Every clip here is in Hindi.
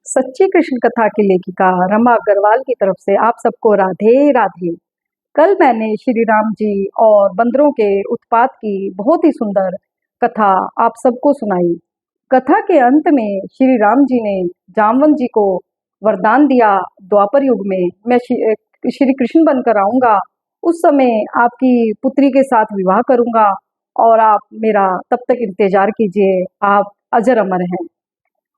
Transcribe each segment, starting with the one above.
सच्ची कृष्ण कथा की लेखिका रमा अग्रवाल की तरफ से आप सबको राधे राधे। कल मैंने श्री राम जी और बंदरों के उत्पात की बहुत ही सुंदर कथा आप सबको सुनाई। कथा के अंत में श्री राम जी ने जामवंत जी को वरदान दिया, द्वापर युग में मैं श्री कृष्ण बनकर आऊंगा, उस समय आपकी पुत्री के साथ विवाह करूंगा और आप मेरा तब तक इंतजार कीजिए, आप अजर अमर हैं।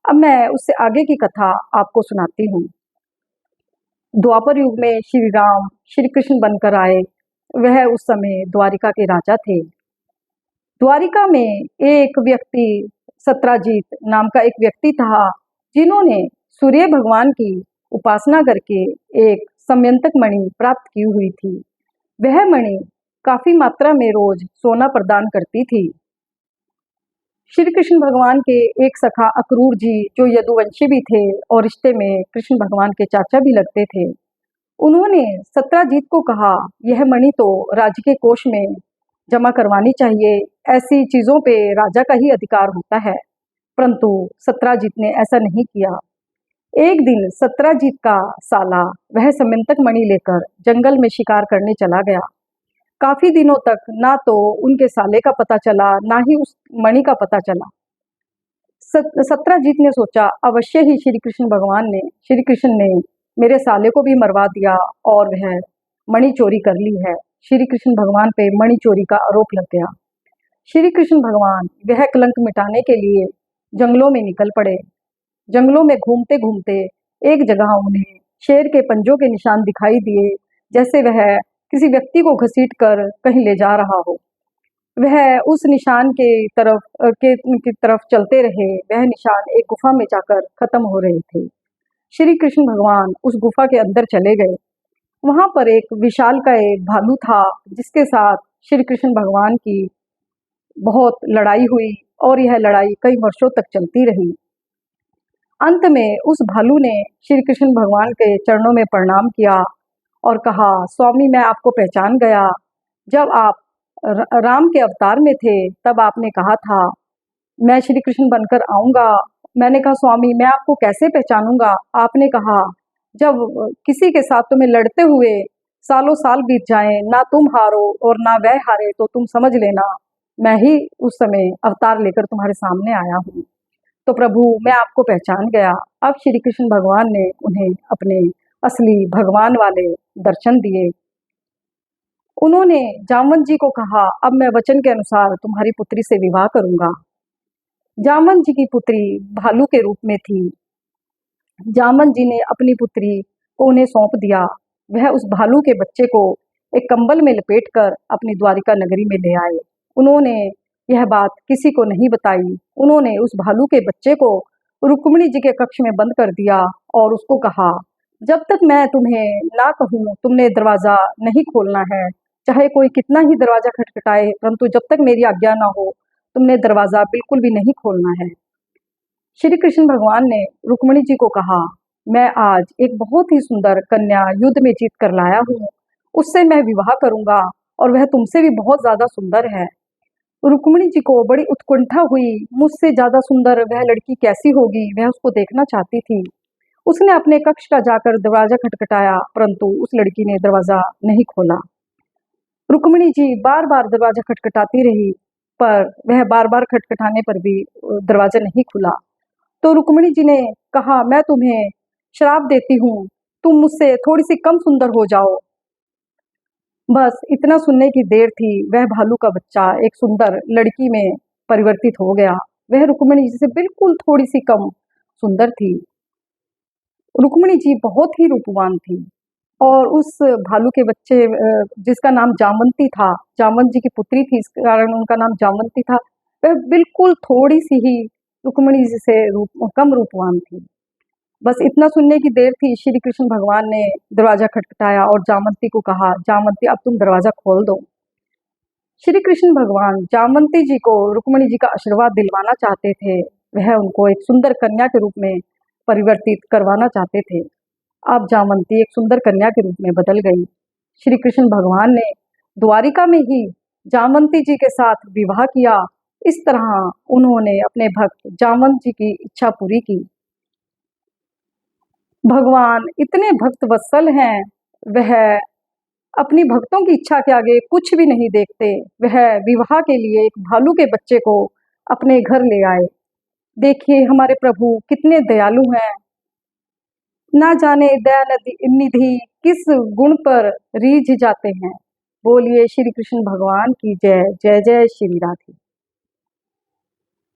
अब मैं उससे आगे की कथा आपको सुनाती हूँ। द्वापर युग में श्री राम श्री कृष्ण बनकर आए। वह उस समय द्वारिका के राजा थे। द्वारिका में एक व्यक्ति, सत्राजीत नाम का एक व्यक्ति था, जिन्होंने सूर्य भगवान की उपासना करके एक समयंतक मणि प्राप्त की हुई थी। वह मणि काफी मात्रा में रोज सोना प्रदान करती थी। श्री कृष्ण भगवान के एक सखा अक्रूर जी, जो यदुवंशी भी थे और रिश्ते में कृष्ण भगवान के चाचा भी लगते थे, उन्होंने सत्राजीत को कहा, यह मणि तो राज्य के कोष में जमा करवानी चाहिए, ऐसी चीजों पे राजा का ही अधिकार होता है। परंतु सत्राजीत ने ऐसा नहीं किया। एक दिन सत्राजीत का साला वह समयंतक मणि लेकर जंगल में शिकार करने चला गया। काफी दिनों तक ना तो उनके साले का पता चला, ना ही उस मणि का पता चला। सत्राजीत ने सोचा, अवश्य ही श्री कृष्ण ने मेरे साले को भी मरवा दिया और वह मणि चोरी कर ली है। श्री कृष्ण भगवान पे मणि चोरी का आरोप लग गया। श्री कृष्ण भगवान वह कलंक मिटाने के लिए जंगलों में निकल पड़े। जंगलों में घूमते घूमते एक जगह उन्हें शेर के पंजों के निशान दिखाई दिए, जैसे वह किसी व्यक्ति को घसीट कर कहीं ले जा रहा हो। वह उस निशान की तरफ चलते रहे। वह निशान एक गुफा में जाकर खत्म हो रहे थे। श्री कृष्ण भगवान उस गुफा के अंदर चले गए। वहां पर एक विशालकाय भालू था, जिसके साथ श्री कृष्ण भगवान की बहुत लड़ाई हुई और यह लड़ाई कई वर्षों तक चलती रही। अंत में उस भालू ने श्री कृष्ण भगवान के चरणों में प्रणाम किया और कहा, स्वामी मैं आपको पहचान गया। जब आप राम के अवतार में थे तब आपने कहा था मैं श्री कृष्ण बनकर आऊंगा। मैंने कहा, स्वामी मैं आपको कैसे पहचानूंगा। आपने कहा, जब किसी के साथ तुम्हें लड़ते हुए सालों साल बीत जाएं, ना तुम हारो और ना वह हारे, तो तुम समझ लेना मैं ही उस समय अवतार लेकर तुम्हारे सामने आया हूँ। तो प्रभु मैं आपको पहचान गया। अब श्री कृष्ण भगवान ने उन्हें अपने असली भगवान वाले दर्शन दिए। उन्होंने जामवंत जी को कहा, अब मैं वचन के अनुसार तुम्हारी पुत्री से विवाह करूंगा। जामवंत जी की पुत्री भालू के रूप में थी। जामवंत जी ने अपनी पुत्री को उन्हें सौंप दिया। वह उस भालू के बच्चे को एक कंबल में लपेटकर अपनी द्वारिका नगरी में ले आए। उन्होंने यह बात किसी को नहीं बताई। उन्होंने उस भालू के बच्चे को रुक्मिणी जी के कक्ष में बंद कर दिया और उसको कहा, जब तक मैं तुम्हें ना कहूँ तुमने दरवाजा नहीं खोलना है। चाहे कोई कितना ही दरवाजा खटखटाए, परंतु जब तक मेरी आज्ञा ना हो तुमने दरवाजा बिल्कुल भी नहीं खोलना है। श्री कृष्ण भगवान ने रुक्मिणी जी को कहा, मैं आज एक बहुत ही सुंदर कन्या युद्ध में जीत कर लाया हूँ, उससे मैं विवाह करूंगा और वह तुमसे भी बहुत ज्यादा सुंदर है। रुक्मिणी जी को बड़ी उत्कंठा हुई, मुझसे ज्यादा सुंदर वह लड़की कैसी होगी, वह उसको देखना चाहती थी। उसने अपने कक्ष का जाकर दरवाजा खटखटाया, परंतु उस लड़की ने दरवाजा नहीं खोला। रुक्मिणी जी बार बार दरवाजा खटखटाती रही, पर वह बार बार खटखटाने पर भी दरवाजा नहीं खुला। तो रुक्मिणी जी ने कहा, मैं तुम्हें श्राप देती हूँ, तुम मुझसे थोड़ी सी कम सुंदर हो जाओ। बस इतना सुनने की देर थी, वह भालू का बच्चा एक सुंदर लड़की में परिवर्तित हो गया। वह रुक्मिणी जी से बिल्कुल थोड़ी सी कम सुंदर थी। रुक्मिणी जी बहुत ही रूपवान थी और उस भालू के बच्चे जिसका नाम जामवंती था, जामवंत जी की पुत्री थी, इस कारण उनका नाम जामवंती था, वह बिल्कुल थोड़ी सी ही रुक्मिणी जी से कम रूपवान थी। बस इतना सुनने की देर थी, श्री कृष्ण भगवान ने दरवाजा खटखटाया और जामवंती को कहा, जामवंती अब तुम दरवाजा खोल दो। श्री कृष्ण भगवान जामवंती जी को रुक्मिणी जी का आशीर्वाद दिलवाना चाहते थे। वह उनको एक सुंदर कन्या के रूप में परिवर्तित करवाना चाहते थे। अब जामवंती एक सुंदर कन्या के रूप में बदल गई। श्री कृष्ण भगवान ने द्वारिका में ही जामवंती जी के साथ विवाह किया। इस तरह उन्होंने अपने भक्त जामवंत जी की इच्छा पूरी की। भगवान इतने भक्त वत्सल हैं, वह अपनी भक्तों की इच्छा के आगे कुछ भी नहीं देखते। वह विवाह के लिए एक भालू के बच्चे को अपने घर ले आए। देखिए हमारे प्रभु कितने दयालु हैं। ना जाने दया निधि किस गुण पर रीझ जाते हैं। बोलिए श्री कृष्ण भगवान की जय। जय जय श्री राधे।